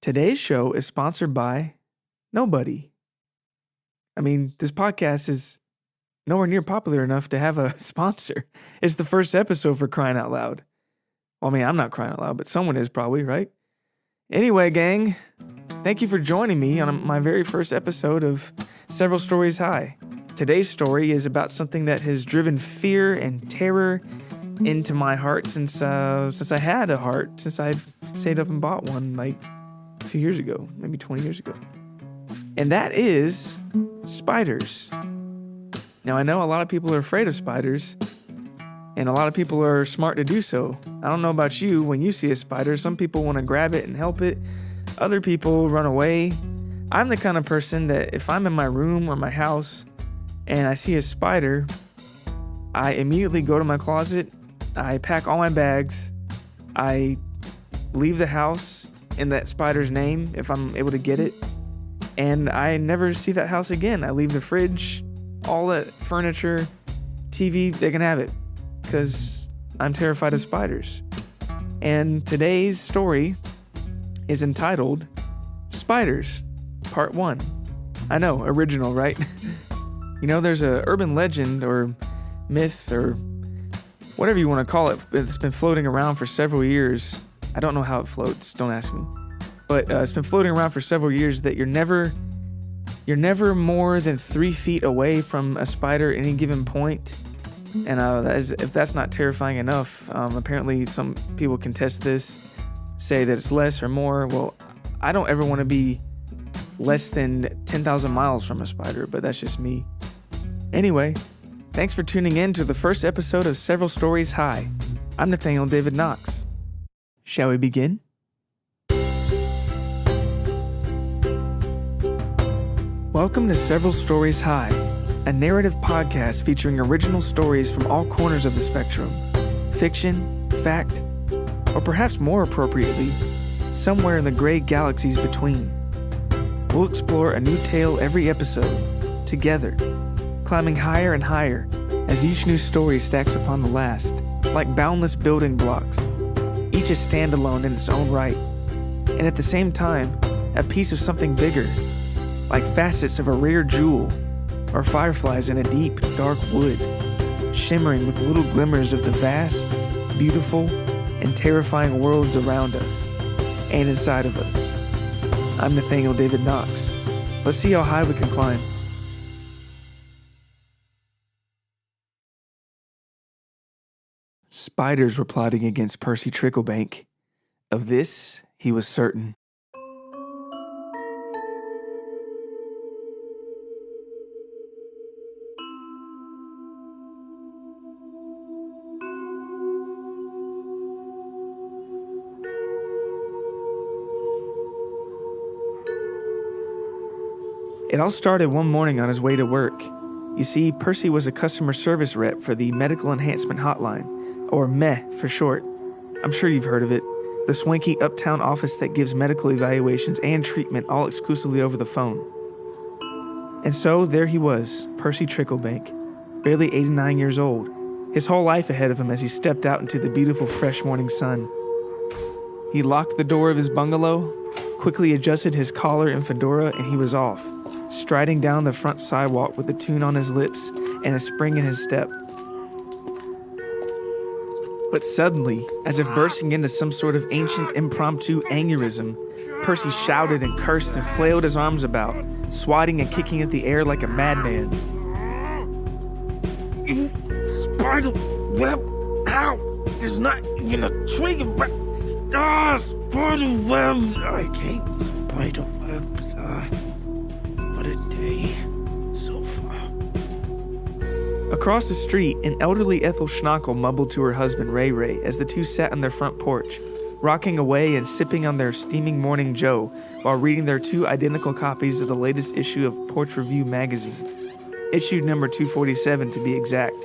Today's show is sponsored by nobody. I mean, this podcast is nowhere near popular enough to have a sponsor. It's the first episode, for crying out loud. Well, I mean, I'm not crying out loud, but someone is probably, right? Anyway, gang, thank you for joining me on my very first episode of Several Stories High. Today's story is about something that has driven fear and terror into my heart since I had a heart, since I saved up and bought one like a few years ago, maybe 20 years ago. And that is spiders. Now, I know a lot of people are afraid of spiders, and a lot of people are smart to do so. I don't know about you. When you see a spider, some people want to grab it and help it. Other people run away. I'm the kind of person that if I'm in my room or my house and I see a spider, I immediately go to my closet, I pack all my bags, I leave the house in that spider's name if I'm able to get it, and I never see that house again. I leave the fridge, all that furniture, TV, they can have it, because I'm terrified of spiders. And today's story is entitled Spiders, Part 1. I know, original, right? You know, there's a urban legend or myth or whatever you want to call it. It's been floating around for several years. I don't know how it floats, don't ask me. But it's been floating around for several years that you're never more than 3 feet away from a spider at any given point. And if that's not terrifying enough, apparently some people contest this, say that it's less or more. Well, I don't ever want to be less than 10,000 miles from a spider, but that's just me. Anyway, thanks for tuning in to the first episode of Several Stories High. I'm Nathaniel David Knox. Shall we begin? Welcome to Several Stories High, a narrative podcast featuring original stories from all corners of the spectrum. Fiction, fact, or perhaps more appropriately, somewhere in the gray galaxies between. We'll explore a new tale every episode, together, climbing higher and higher as each new story stacks upon the last, like boundless building blocks, each a standalone in its own right, and at the same time, a piece of something bigger, like facets of a rare jewel, or fireflies in a deep, dark wood, shimmering with little glimmers of the vast, beautiful, and terrifying worlds around us, and inside of us. I'm Nathaniel David Knox. Let's see how high we can climb. Spiders were plotting against Percy Tricklebank. Of this, he was certain. It all started one morning on his way to work. You see, Percy was a customer service rep for the Medical Enhancement Hotline, or MEH for short. I'm sure you've heard of it. The swanky uptown office that gives medical evaluations and treatment all exclusively over the phone. And so there he was, Percy Tricklebank, barely 89 years old, his whole life ahead of him as he stepped out into the beautiful fresh morning sun. He locked the door of his bungalow, quickly adjusted his collar and fedora, and he was off, striding down the front sidewalk with a tune on his lips and a spring in his step. But suddenly, as if bursting into some sort of ancient impromptu aneurysm, Percy shouted and cursed and flailed his arms about, swatting and kicking at the air like a madman. Spider web! Ow! There's not even a trigger. Spider webs! I hate spider webs. What a day so far. Across the street, an elderly Ethel Schnockle mumbled to her husband Ray Ray as the two sat on their front porch, rocking away and sipping on their steaming morning joe while reading their 2 identical copies of the latest issue of Porch Review magazine. Issue number 247 to be exact.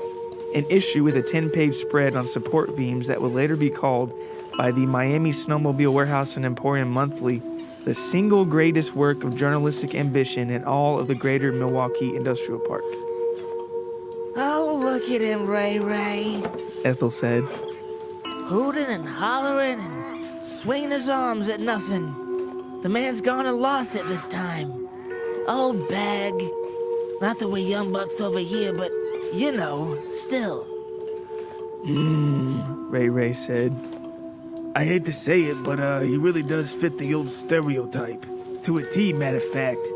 An issue with a 10-page spread on support beams that would later be called by the Miami Snowmobile Warehouse and Emporium Monthly the single greatest work of journalistic ambition in all of the greater Milwaukee Industrial Park. Oh, look at him, Ray Ray. Ethel said. Hooting and hollering and swinging his arms at nothing. The man's gone and lost it this time. Old bag. Not the way young bucks over here, but, you know, still. Ray said. I hate to say it, but he really does fit the old stereotype. To a T, matter of fact.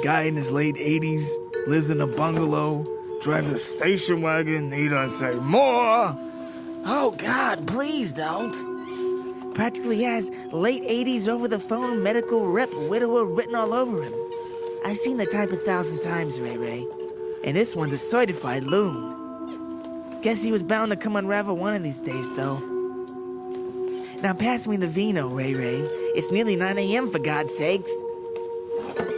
Guy in his late 80s, lives in a bungalow, drives a station wagon, need I say more? Oh, God, please don't. Practically has late 80s over-the-phone medical rep widower written all over him. I've seen the type 1,000 times, Ray. And this one's a certified loon. Guess he was bound to come unravel one of these days, though. Now pass me the vino, Ray. It's nearly 9 a.m. for God's sakes.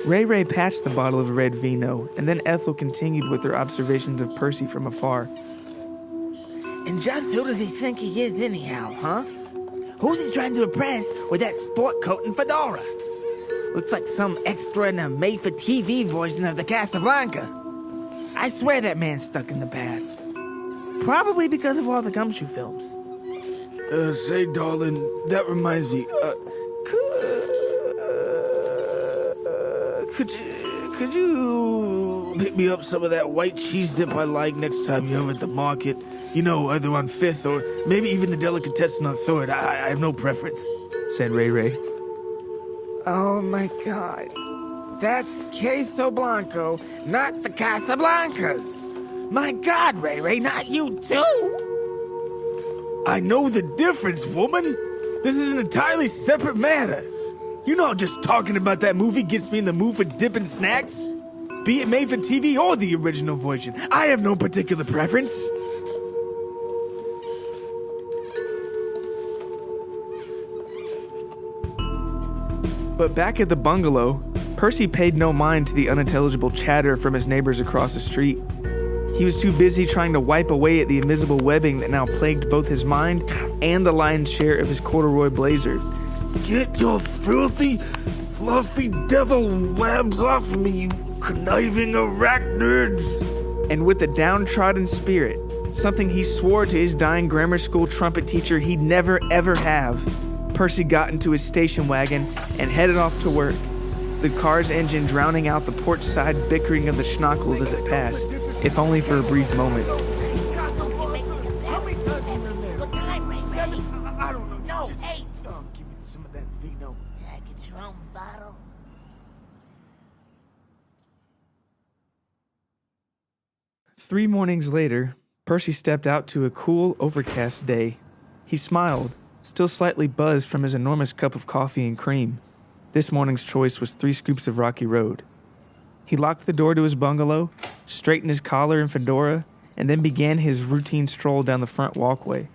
Ray patched the bottle of red vino, and then Ethel continued with her observations of Percy from afar. And just who does he think he is anyhow, huh? Who's he trying to impress with that sport coat and fedora? Looks like some extra in a made-for-TV version of the Casablanca. I swear that man's stuck in the past. Probably because of all the gumshoe films. Say, darling, that reminds me, could you pick me up some of that white cheese dip I like next time you're over at the market? You know, either on 5th or maybe even the delicatessen on 3rd. I have no preference, said Ray. Oh my God. That's Queso Blanco, not the Casablancas. My God, Ray, not you too. I know the difference, woman. This is an entirely separate matter. You know, just talking about that movie gets me in the mood for dipping snacks. Be it made for TV or the original version. I have no particular preference. But back at the bungalow, Percy paid no mind to the unintelligible chatter from his neighbors across the street. He was too busy trying to wipe away at the invisible webbing that now plagued both his mind and the lion's share of his corduroy blazer. Get your filthy, fluffy devil webs off me, you conniving arachnids! And with a downtrodden spirit, something he swore to his dying grammar school trumpet teacher he'd never ever have, Percy got into his station wagon and headed off to work, the car's engine drowning out the porch side bickering of the schnockles as it passed, if only for a brief moment. I don't know. No, 8. Oh, give me some of that vino. Yeah, get your own bottle. Three mornings later, Percy stepped out to a cool, overcast day. He smiled, still slightly buzzed from his enormous cup of coffee and cream. This morning's choice was 3 scoops of Rocky Road. He locked the door to his bungalow, straightened his collar and fedora, and then began his routine stroll down the front walkway.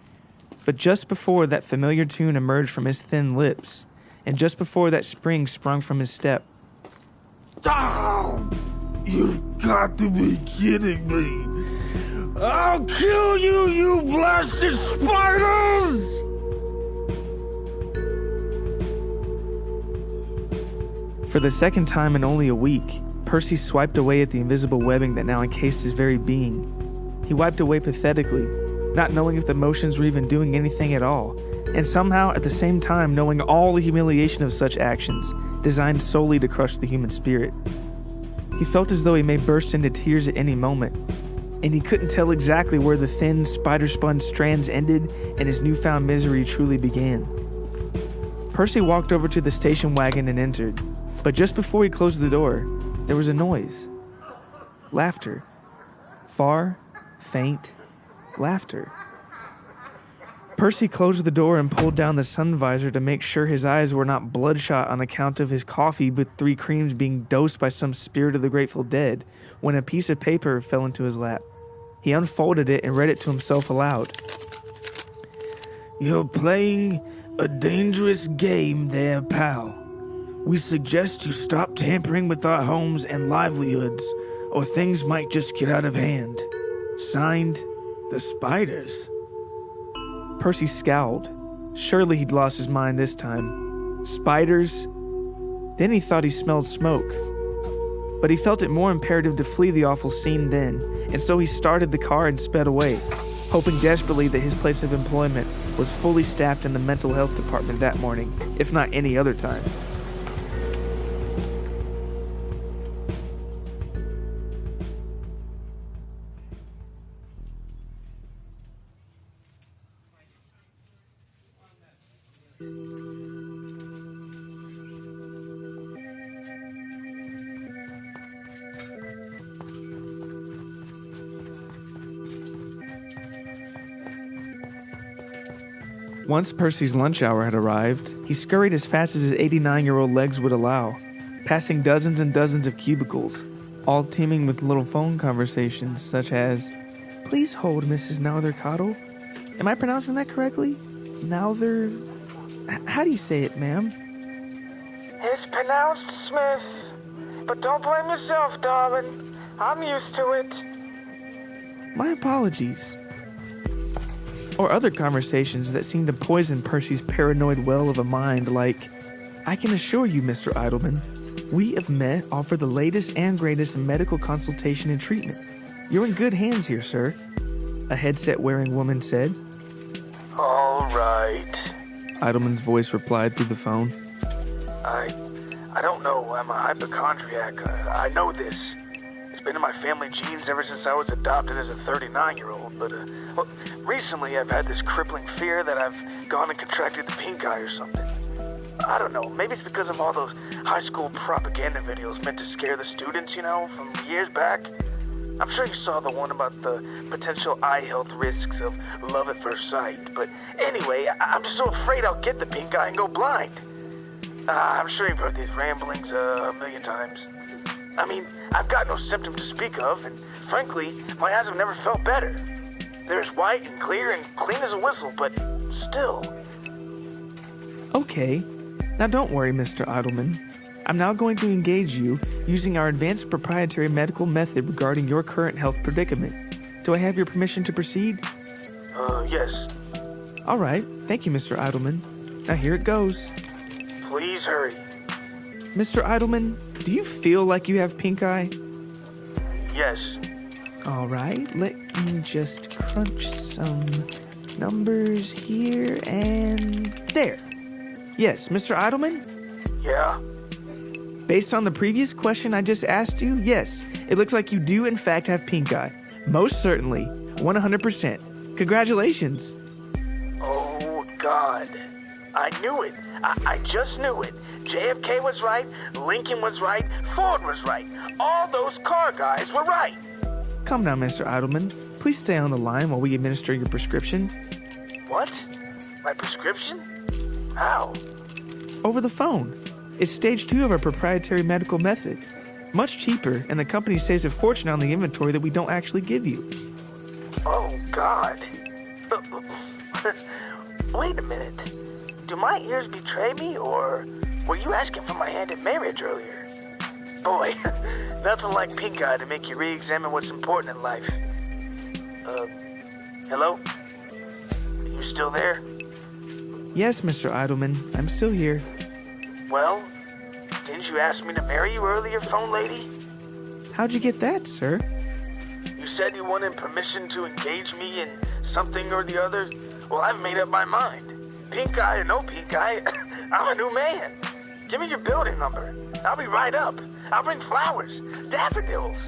But just before that familiar tune emerged from his thin lips, and just before that spring sprung from his step, Oh, you've got to be kidding me. I'll kill you, you blasted spiders! for the second time in only a week, Percy swiped away at the invisible webbing that now encased his very being. He wiped away pathetically, not knowing if the motions were even doing anything at all, and somehow at the same time knowing all the humiliation of such actions, designed solely to crush the human spirit. He felt as though he may burst into tears at any moment, and he couldn't tell exactly where the thin, spider-spun strands ended and his newfound misery truly began. Percy walked over to the station wagon and entered, but just before he closed the door, there was a noise. Laughter. Far, faint laughter. Percy closed the door and pulled down the sun visor to make sure his eyes were not bloodshot on account of his coffee with 3 creams being dosed by some spirit of the Grateful Dead when a piece of paper fell into his lap. He unfolded it and read it to himself aloud. You're playing a dangerous game there, pal. We suggest you stop tampering with our homes and livelihoods, or things might just get out of hand. Signed, the Spiders. Percy scowled. Surely he'd lost his mind this time. Spiders? Then he thought he smelled smoke. But he felt it more imperative to flee the awful scene then, and so he started the car and sped away, hoping desperately that his place of employment was fully staffed in the mental health department that morning, if not any other time. Once Percy's lunch hour had arrived, he scurried as fast as his 89-year-old legs would allow, passing dozens and dozens of cubicles, all teeming with little phone conversations such as, "Please hold, Mrs. Nouthercottle." Am I pronouncing that correctly? Nouther... How do you say it, ma'am? It's pronounced Smith. But don't blame yourself, darling. I'm used to it. My apologies. Or other conversations that seemed to poison Percy's paranoid well of a mind like, "I can assure you, Mr. Idleman, we of Met offer the latest and greatest in medical consultation and treatment. You're in good hands here, sir," a headset-wearing woman said. All right. Idleman's voice replied through the phone. I don't know. I'm a hypochondriac. I know this. It's been in my family genes ever since I was adopted as a 39-year-old. But well, recently I've had this crippling fear that I've gone and contracted the pink eye or something. I don't know. Maybe it's because of all those high school propaganda videos meant to scare the students, from years back. I'm sure you saw the one about the potential eye health risks of love at first sight. But anyway, I'm just so afraid I'll get the pink eye and go blind. I'm sure you've heard these ramblings a million times. I mean, I've got no symptom to speak of, and frankly, my eyes have never felt better. They're as white and clear and clean as a whistle, but still. Okay. Now don't worry, Mr. Idleman. I'm now going to engage you using our advanced proprietary medical method regarding your current health predicament. Do I have your permission to proceed? Yes. All right. Thank you, Mr. Idleman. Now here it goes. Please hurry. Mr. Idleman, do you feel like you have pink eye? Yes. All right. Let me just crunch some numbers here and there. Yes, Mr. Idleman? Yeah? Based on the previous question I just asked you, yes, it looks like you do in fact have pink eye. Most certainly, 100%. Congratulations. Oh, God. I knew it. I just knew it. JFK was right, Lincoln was right, Ford was right. All those car guys were right. Come now, Mr. Idleman. Please stay on the line while we administer your prescription. What? My prescription? How? Over the phone. It's stage 2 of our proprietary medical method. Much cheaper, and the company saves a fortune on the inventory that we don't actually give you. Oh, God. Wait a minute. Do my ears betray me, or were you asking for my hand in marriage earlier? Boy, nothing like pink eye to make you re-examine what's important in life. Hello? You still there? Yes, Mr. Idleman, I'm still here. Well, didn't you ask me to marry you earlier, phone lady? How'd you get that, sir? You said you wanted permission to engage me in something or the other. Well, I've made up my mind. Pink eye or no pink eye, I'm a new man. Give me your building number. I'll be right up. I'll bring flowers, daffodils,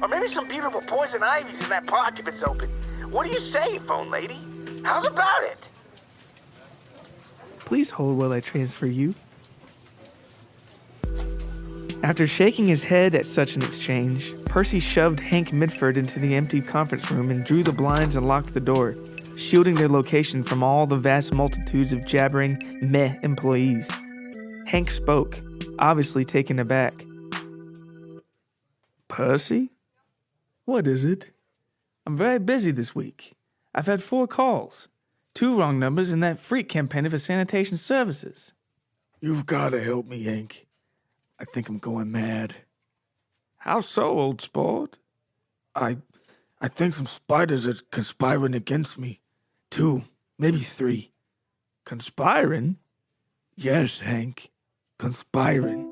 or maybe some beautiful poison ivies in that park if it's open. What do you say, phone lady? How's about it? Please hold while I transfer you. After shaking his head at such an exchange, Percy shoved Hank Midford into the empty conference room and drew the blinds and locked the door, shielding their location from all the vast multitudes of jabbering meh employees. Hank spoke, obviously taken aback. Percy? What is it? I'm very busy this week. I've had 4 calls, 2 wrong numbers, and that freak campaign for sanitation services. You've got to help me, Hank. I think I'm going mad. How so, old sport? I think some spiders are conspiring against me. 2, maybe 3. Conspiring? Yes, Hank. Conspiring.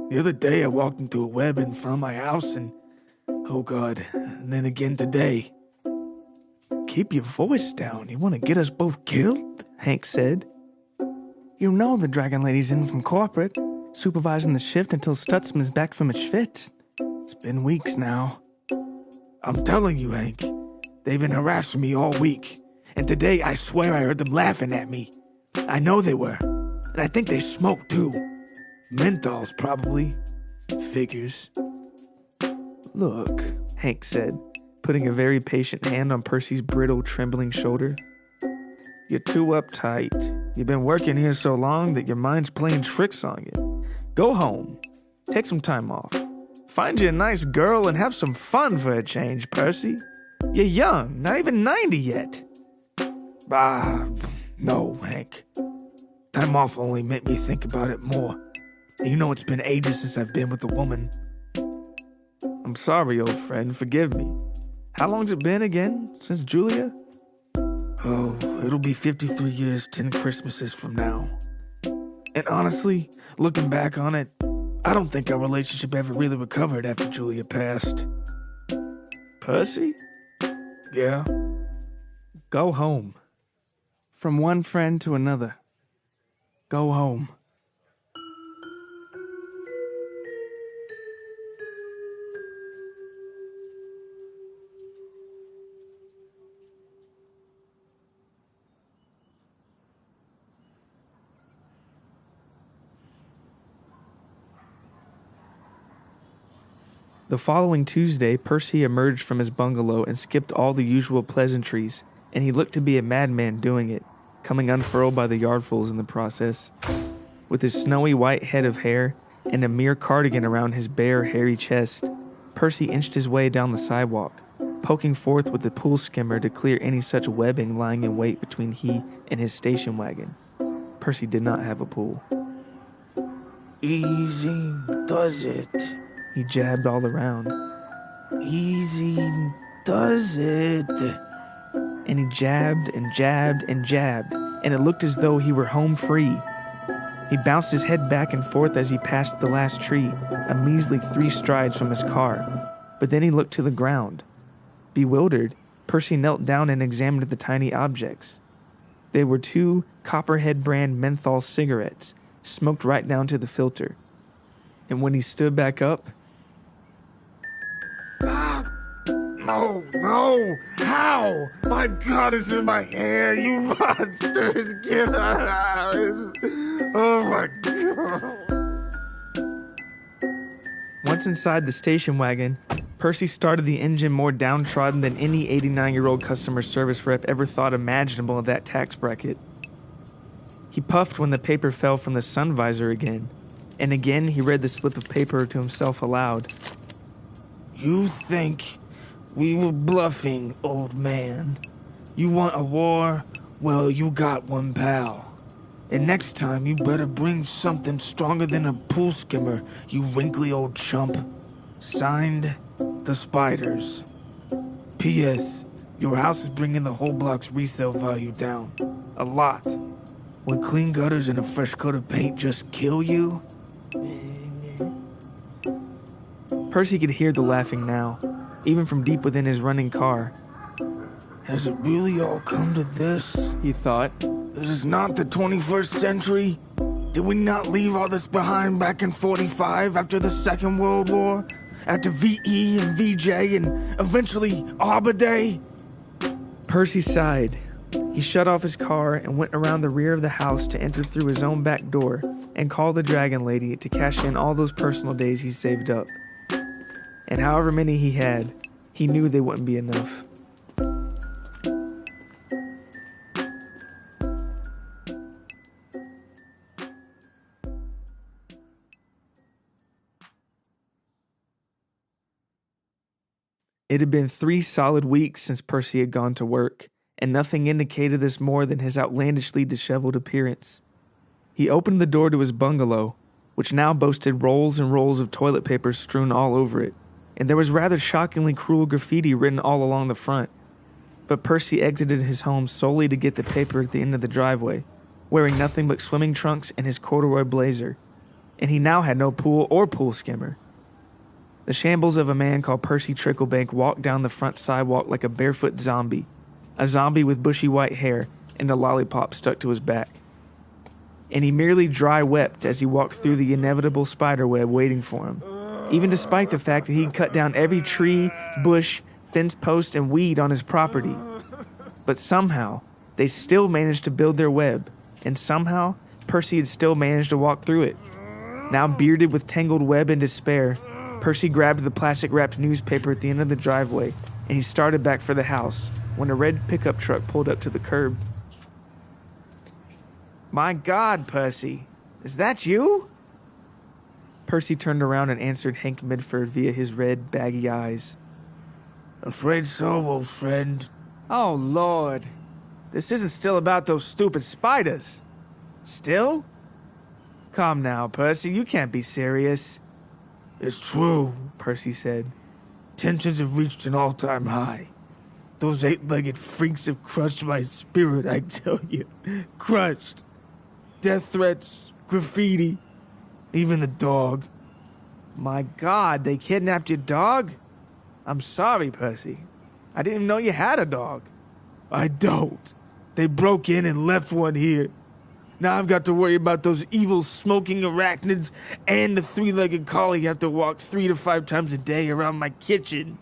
The other day I walked into a web in front of my house and, oh God, and then again today. Keep your voice down. You want to get us both killed? Hank said. You know the Dragon Lady's in from corporate, supervising the shift until Stutzman's back from his fit. It's been weeks now. I'm telling you, Hank, they've been harassing me all week. And today I swear I heard them laughing at me. I know they were. And I think they smoked too. Menthols, probably. Figures. Look, Hank said, putting a very patient hand on Percy's brittle, trembling shoulder. You're too uptight. You've been working here so long that your mind's playing tricks on you. Go home. Take some time off. Find you a nice girl and have some fun for a change, Percy. You're young, not even 90 yet. No, Hank. Time off only made me think about it more. And you know it's been ages since I've been with a woman. I'm sorry, old friend. Forgive me. How long's it been again? Since Julia? Oh, it'll be 53 years, 10 Christmases from now. And honestly, looking back on it, I don't think our relationship ever really recovered after Julia passed. Percy? Yeah? Go home. From one friend to another. Go home. The following Tuesday, Percy emerged from his bungalow and skipped all the usual pleasantries, and he looked to be a madman doing it, coming unfurled by the yardfuls in the process. With his snowy white head of hair and a mere cardigan around his bare, hairy chest, Percy inched his way down the sidewalk, poking forth with the pool skimmer to clear any such webbing lying in wait between he and his station wagon. Percy did not have a pool. Easy does it. He jabbed all around. Easy does it. And he jabbed and jabbed and jabbed, and it looked as though he were home free. He bounced his head back and forth as he passed the last tree, a measly 3 strides from his car. But then he looked to the ground. Bewildered, Percy knelt down and examined the tiny objects. They were 2 Copperhead brand menthol cigarettes, smoked right down to the filter. And when he stood back up, No! How? My God, it's in my hair, you monsters! Get out! Oh my God! once inside the station wagon, Percy started the engine more downtrodden than any 89-year-old customer service rep ever thought imaginable of that tax bracket. He puffed when the paper fell from the sun visor again, and again he read the slip of paper to himself aloud. You think we were bluffing, old man. You want a war? Well, you got one, pal. And next time, you better bring something stronger than a pool skimmer, you wrinkly old chump. Signed, The Spiders. P.S. Your house is bringing the whole block's resale value down. A lot. When clean gutters and a fresh coat of paint just kill you. Percy could hear the laughing now, even from deep within his running car. Has it really all come to this? He thought. This is not the 21st century? Did we not leave all this behind back in 45 after the Second World War? After VE and VJ and eventually Arbor Day? Percy sighed. He shut off his car and went around the rear of the house to enter through his own back door and call the Dragon Lady to cash in all those personal days he saved up. And however many he had, he knew they wouldn't be enough. It had been 3 solid weeks since Percy had gone to work, and nothing indicated this more than his outlandishly disheveled appearance. He opened the door to his bungalow, which now boasted rolls and rolls of toilet paper strewn all over it, and there was rather shockingly cruel graffiti written all along the front. But Percy exited his home solely to get the paper at the end of the driveway, wearing nothing but swimming trunks and his corduroy blazer, and he now had no pool or pool skimmer. The shambles of a man called Percy Tricklebank walked down the front sidewalk like a barefoot zombie, a zombie with bushy white hair and a lollipop stuck to his back. And he merely dry wept as he walked through the inevitable spiderweb waiting for him, even despite the fact that he'd cut down every tree, bush, fence post, and weed on his property. But somehow, they still managed to build their web, and somehow Percy had still managed to walk through it. Now bearded with tangled web and despair, Percy grabbed the plastic-wrapped newspaper at the end of the driveway, and he started back for the house when a red pickup truck pulled up to the curb. "My God, Percy, is that you?" Percy turned around and answered Hank Midford via his red, baggy eyes. Afraid so, old friend. "Oh, Lord. This isn't still about those stupid spiders. Still? Come now, Percy, you can't be serious." It's true, Percy said. Tensions have reached an all-time high. Those eight-legged freaks have crushed my spirit, I tell you. Crushed. Death threats, graffiti, even the dog. My God, they kidnapped your dog? I'm sorry, Percy. I didn't even know you had a dog. I don't. They broke in and left one here. Now I've got to worry about those evil smoking arachnids and the three-legged collie you have to walk 3 to 5 times a day around my kitchen.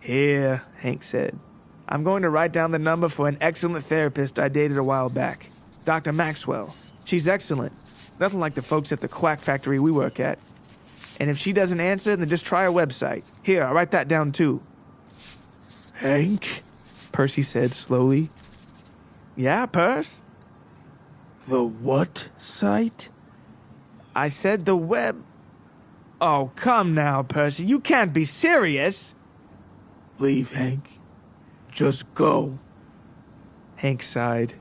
Here, Hank said. I'm going to write down the number for an excellent therapist I dated a while back. Dr. Maxwell. She's excellent. Nothing like the folks at the quack factory we work at. And if she doesn't answer, then just try our website. Here, I'll write that down too. Hank? Percy said slowly. Yeah, Perce? The what site? I said the web... Oh, come now, Percy. You can't be serious. Leave, Hank. Just go. Hank sighed.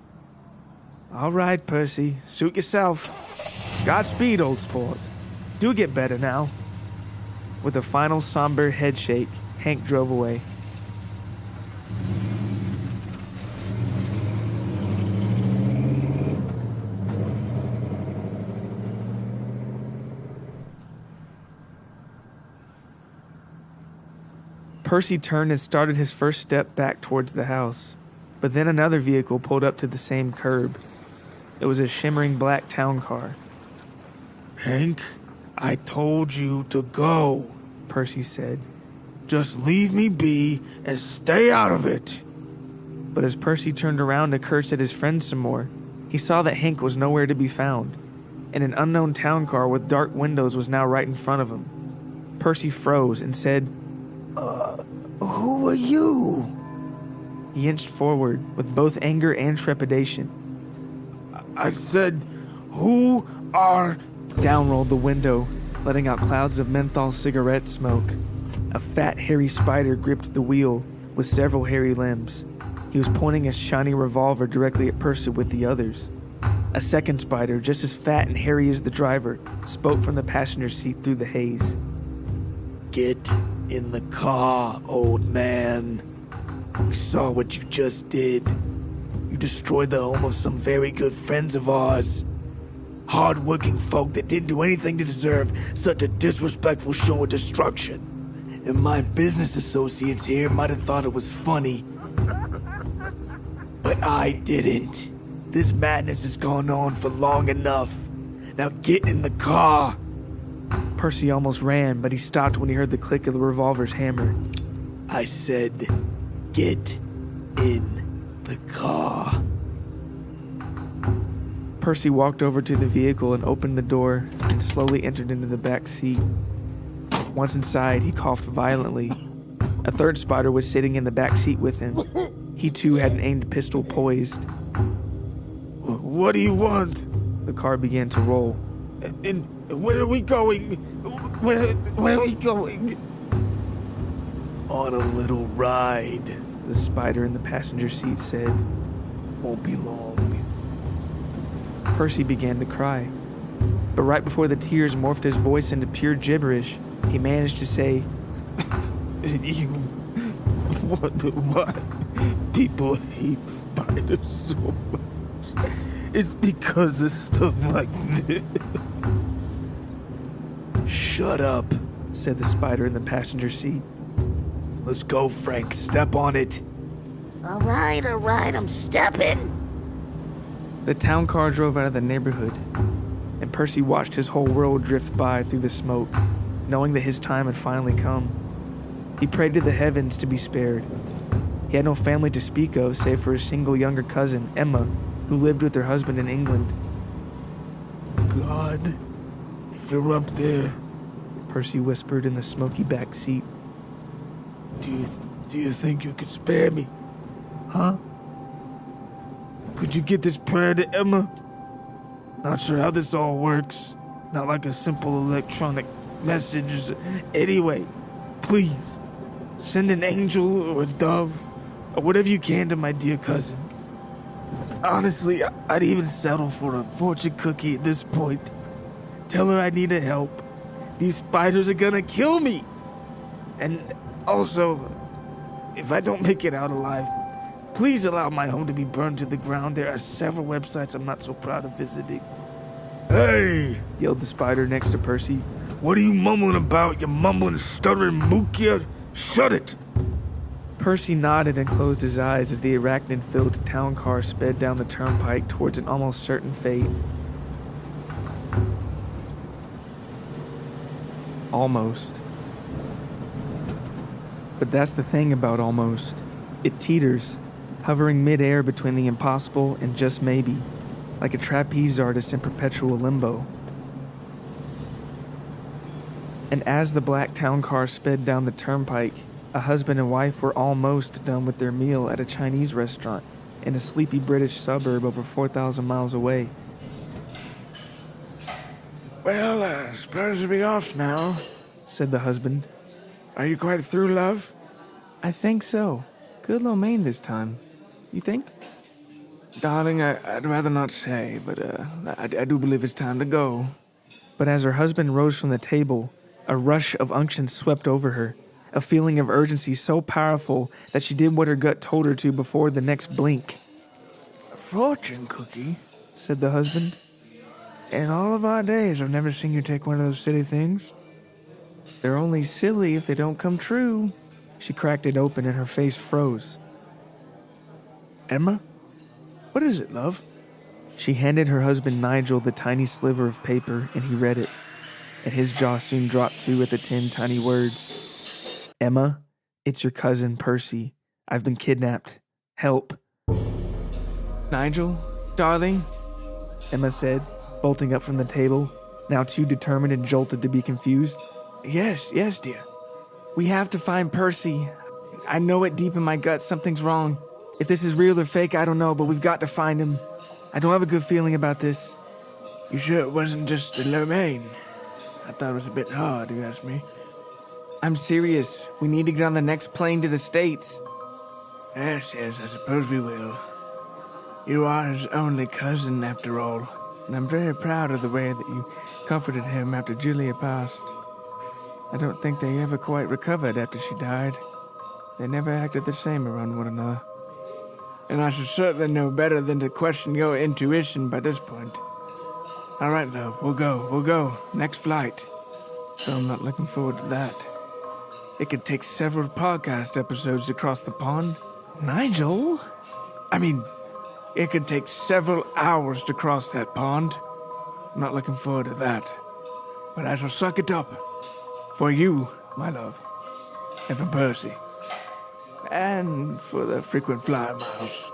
All right, Percy. Suit yourself. Godspeed, old sport. Do get better now. With a final somber head shake, Hank drove away. Percy turned and started his first step back towards the house, but then another vehicle pulled up to the same curb. It was a shimmering black town car. Hank, I told you to go, Percy said. Just leave me be and stay out of it. But as Percy turned around to curse at his friend some more, he saw that Hank was nowhere to be found, and an unknown town car with dark windows was now right in front of him. Percy froze and said, Who are you? He inched forward with both anger and trepidation. I said, who are... Down rolled the window, letting out clouds of menthol cigarette smoke. A fat, hairy spider gripped the wheel with several hairy limbs. He was pointing a shiny revolver directly at Percy with the others. A second spider, just as fat and hairy as the driver, spoke from the passenger seat through the haze. Get in the car, old man. We saw what you just did. You destroyed the home of some very good friends of ours. Hard-working folk that didn't do anything to deserve such a disrespectful show of destruction. And my business associates here might have thought it was funny. But I didn't. This madness has gone on for long enough. Now get in the car. Percy almost ran, but he stopped when he heard the click of the revolver's hammer. I said, get in the car. Percy walked over to the vehicle and opened the door and slowly entered into the back seat. Once inside, he coughed violently. A third spider was sitting in the back seat with him. He too had an aimed pistol poised. What do you want? The car began to roll. And where are we going? Where are we going? On a little ride, The spider in the passenger seat said. Won't be long. Percy began to cry. But right before the tears morphed his voice into pure gibberish, he managed to say, You... What? People hate spiders so much. It's because of stuff like this. Shut up, said the spider in the passenger seat. Let's go, Frank. Step on it. All right, I'm stepping. The town car drove out of the neighborhood, and Percy watched his whole world drift by through the smoke, knowing that his time had finally come. He prayed to the heavens to be spared. He had no family to speak of save for his single younger cousin, Emma, who lived with her husband in England. God, if you're up there, Percy whispered in the smoky back seat. do you think you could spare me? Huh? Could you get this prayer to Emma? Not sure how this all works. Not like a simple electronic message. Anyway, please, send an angel or a dove or whatever you can to my dear cousin. Honestly, I'd even settle for a fortune cookie at this point. Tell her I need her help. These spiders are gonna kill me. And also, if I don't make it out alive, please allow my home to be burned to the ground. There are several websites I'm not so proud of visiting. Hey, Yelled the spider next to Percy. what are you mumbling about, you mumbling, stuttering mookia? Shut it! Percy nodded and closed his eyes as the arachnid-filled town car sped down the turnpike towards an almost certain fate. Almost. But that's the thing about almost. It teeters, hovering mid-air between the impossible and just maybe, like a trapeze artist in perpetual limbo. And as the black town car sped down the turnpike, a husband and wife were almost done with their meal at a Chinese restaurant in a sleepy British suburb over 4,000 miles away. Well, I suppose we'll be off now, Said the husband. Are you quite through, love? I think so. Good lo mein this time. You think? Darling, I'd rather not say, but I do believe it's time to go. But as her husband rose from the table, a rush of unction swept over her, a feeling of urgency so powerful that she did what her gut told her to before the next blink. A fortune cookie? Said the husband. In all of our days, I've never seen you take one of those silly things. They're only silly if they don't come true. She cracked it open and her face froze. Emma? What is it, love? She handed her husband Nigel the tiny sliver of paper, and he read it. And his jaw soon dropped too at the 10 tiny words. Emma, it's your cousin Percy. I've been kidnapped. Help. Nigel, darling, Emma said, bolting up from the table, now too determined and jolted to be confused. Yes, dear. We have to find Percy. I know it deep in my gut something's wrong. If this is real or fake, I don't know, but we've got to find him. I don't have a good feeling about this. You sure it wasn't just a lo mein? I thought it was a bit hard, if you ask me. I'm serious. We need to get on the next plane to the States. Yes, I suppose we will. You are his only cousin, after all, and I'm very proud of the way that you comforted him after Julia passed. I don't think they ever quite recovered after she died. They never acted the same around one another. And I should certainly know better than to question your intuition by this point. All right, love, we'll go. Next flight. Though I'm not looking forward to that. It could take several podcast episodes to cross the pond. Nigel? I mean, it could take several hours to cross that pond. I'm not looking forward to that. But I shall suck it up. For you, my love. And for Percy. And for the frequent flyer miles.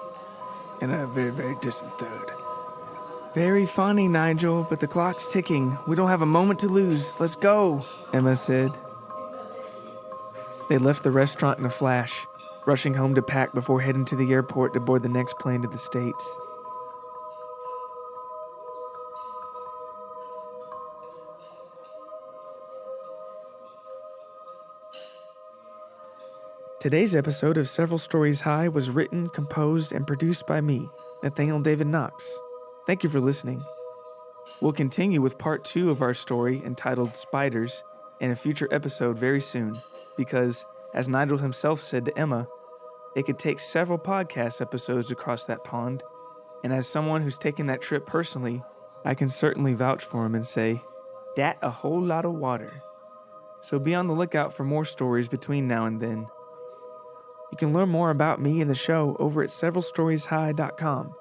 And a very, very distant third. Very funny, Nigel, but the clock's ticking. We don't have a moment to lose. Let's go, Emma said. They left the restaurant in a flash, rushing home to pack before heading to the airport to board the next plane to the States. Today's episode of Several Stories High was written, composed, and produced by me, Nathaniel David Knox. Thank you for listening. We'll continue with part 2 of our story entitled Spiders in a future episode very soon, because, as Nigel himself said to Emma, it could take several podcast episodes to cross that pond, and as someone who's taken that trip personally, I can certainly vouch for him and say, "Dat a whole lot of water." So be on the lookout for more stories between now and then. You can learn more about me and the show over at severalstorieshigh.com.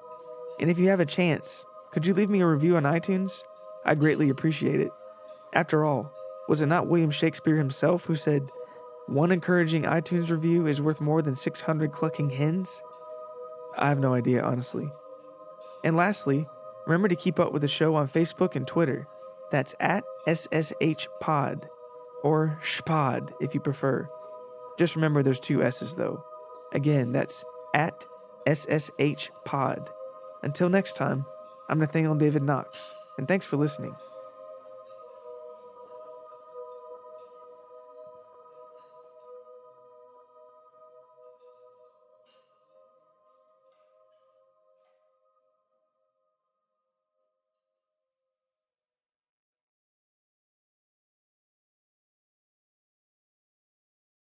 And if you have a chance, could you leave me a review on iTunes? I'd greatly appreciate it. After all, was it not William Shakespeare himself who said, "One encouraging iTunes review is worth more than 600 clucking hens"? I have no idea, honestly. And lastly, remember to keep up with the show on Facebook and Twitter. That's at SSHpod, or Shpod if you prefer. Just remember there's 2 S's though. Again, that's at SSHpod. Until next time, I'm Nathaniel David Knox, and thanks for listening.